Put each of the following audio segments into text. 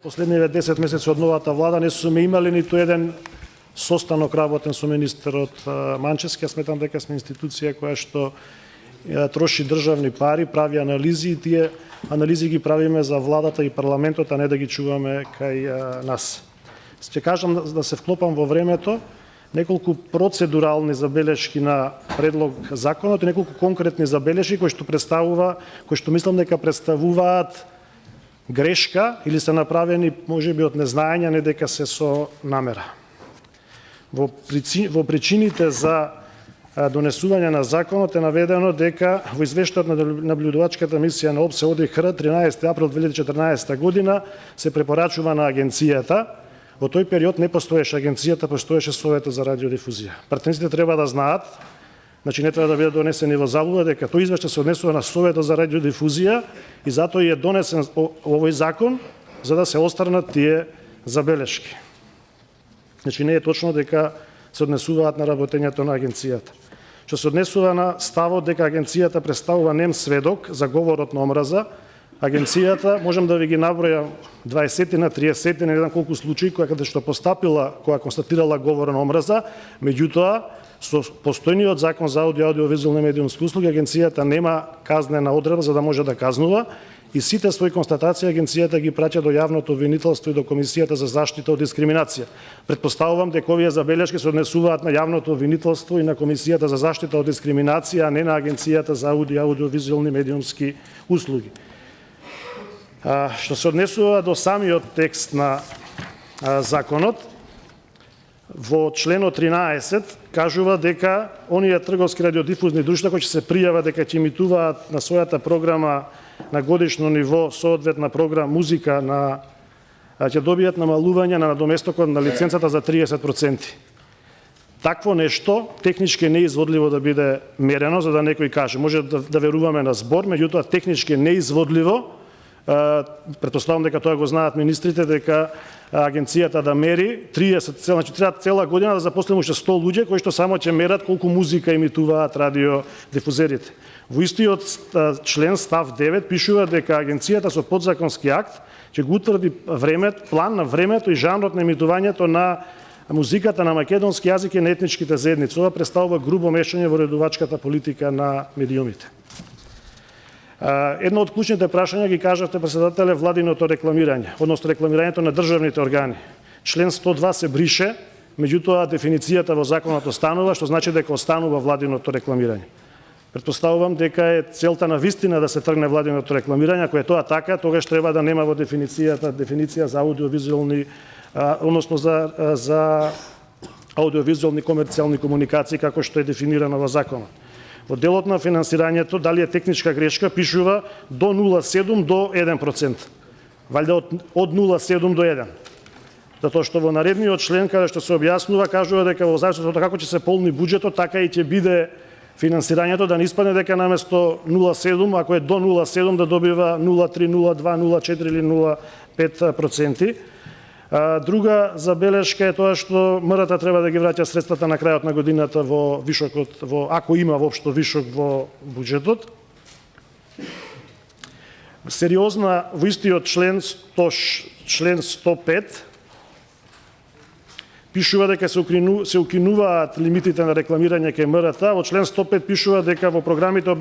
Последниве 10 месеци од новата влада не сме имали ниту еден состанок работен со министерот Манчевски. Сметам дека сме институција која што троши државни пари, прави анализи и тие анализи ги правиме за владата и парламентот, а не да ги чуваме кај нас. Ќе кажам да се вклопам во времето, неколку процедурални забелешки на предлог законот и неколку конкретни забелешки кои што мислам дека представуваат грешка или се направени можеби од незнаење, не дека се со намера. Во причините за донесување на законот е наведено дека во извештајот на наблюдувачката мисија на ОБСЕ ОДИХР 13 април 2014 година се препорачува на агенцијата. Во тој период не постоеше агенцијата, постоеше Советот за радиодифузија. Пратениците треба да знаат, значи не треба да бидат донесени во заблуда, дека тој извештај се однесува на Советот за радиодифузија и затоа е донесен овој закон за да се отстранат тие забелешки. Значи не е точно дека се однесуваат на работењето на агенцијата. Што се однесува на ставот дека агенцијата представува нем сведок за говорот на омраза, агенцијата можам да ви ги набројам 20 на 30, не знам колку случаи кога што постапила, кога констатирала говор на омраза, меѓутоа со постојниот закон за аудиовизуелни медиумски услуги агенцијата нема казнена одредба за да може да казнува и сите своји констатации агенцијата ги праќа до јавното обвинителство и до Комисијата за заштита од дискриминација. Претпоставувам дека овие забелешки се однесуваат на јавното обвинителство и на Комисијата за заштита од дискриминација, а не на Агенцијата за аудиовизуелни медиумски услуги. Што се однесува до самиот текст на законот, во членот 13 кажува дека оние трговски радиодифузни друштва кои ќе се пријават дека ќе емитуваат на својата програма на годишно ниво соодветна програма музика ќе добијат намалување на надоместокот на лиценцата за 30%. Такво нешто технички неизводливо да биде мерено, за да некој каже, може да веруваме на збор, меѓутоа технички неизводливо. Претпоставам дека тоа го знаат министрите, дека агенцијата да мери 30, значи треба цела година да запослиме уште 100 луѓе кои што само ќе мерат колку музика емитуваат радиодифузерите. Во истиот член став 9 пишува дека агенцијата со подзаконски акт ќе го утврди план на времето и жанрот на емитувањето на музиката на македонски јазик и на етничките заедници. Ова представува грубо мешање во редовачката политика на медиумите. Едно од клучните прашања ги кажавте, председателе, владиното рекламирање, односно рекламирањето на државните органи. Член 102 се брише, меѓутоа дефиницијата во законот останува, што значи дека останува владиното рекламирање. Претпоставувам дека е целта на вистина да се тргне владиното рекламирање, ако е тоа така, тогаш треба да нема во дефиниција за аудиовизуелни, односно за аудиовизуелни комерцијални комуникации како што е дефинирано во законот. Во делот на финансирањето, дали е техничка грешка, пишува до 0,7 до 1%. Валјда од 0,7 до 1. Затоа што во наредниот член, каде што се објаснува, кажува дека во зависност од како ќе се полни буџетот, така и ќе биде финансирањето, да не испадне дека наместо 0,7, ако е до 0,7 да добива 0,3, 0,2, 0,4 или 0,5%. Друга забелешка е тоа што МРТ треба да ги враќа средствата на крајот на годината во вишокот, ако има воопшто вишок во буџетот. Сериозна во истиот член 105 пишува дека се укинуваат лимитите на рекламирање кај МРТ. Во член 105 пишува дека во програмите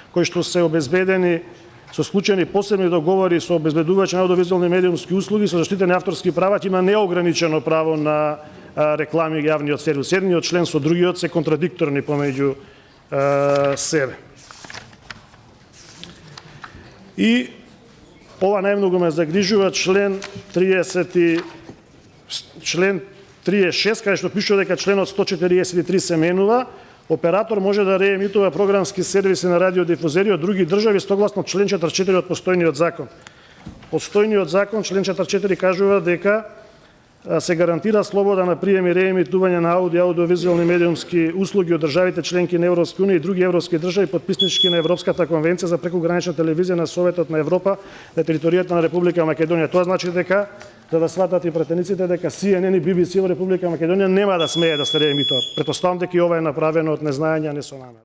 кои што се обезбедени со склучени посебни договори со обезбедувачи на аудиовизуелни медиумски услуги со заштитени авторски права има неограничено право на реклами и јавниот сервис. Едниот член со другиот се контрадикторни помеѓу себе. И ова најмногу ме загрижува член 36, каде што пишува дека членот 143 се менува. Оператор може да реемитува програмски сервиси на радиодифузери од други држави согласно член 44 од постојниот закон. Постојниот закон, член 44, кажува дека се гарантира слобода на прием и реемитување на аудиовизуелни медиумски услуги од државите членки на Европска унија и други европски држави потписнички на Европската конвенција за прекугранична телевизија на Советот на Европа на територијата на Република Македонија. Тоа значи дека за да сватат и пратениците дека CNN и BBC во Република Македонија нема да смее да се реемитуваат. Претпоставам дека и ова е направено од незнаење, а не со намера.